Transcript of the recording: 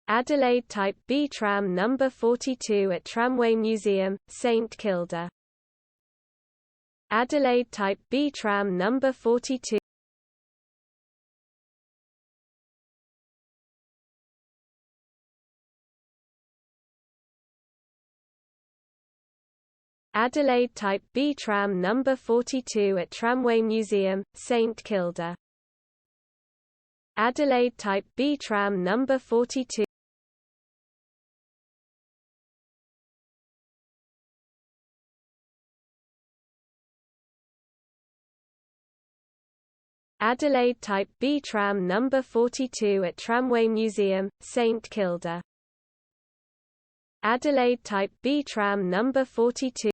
Adelaide Type B tram number 42 at Tramway Museum, St Kilda. Adelaide Type B tram number 42. Adelaide Type B tram number 42 at Tramway Museum, St Kilda. Adelaide Type B tram number 42. Adelaide Type B tram number 42 at Tramway Museum, St Kilda. Adelaide Type B tram number 42.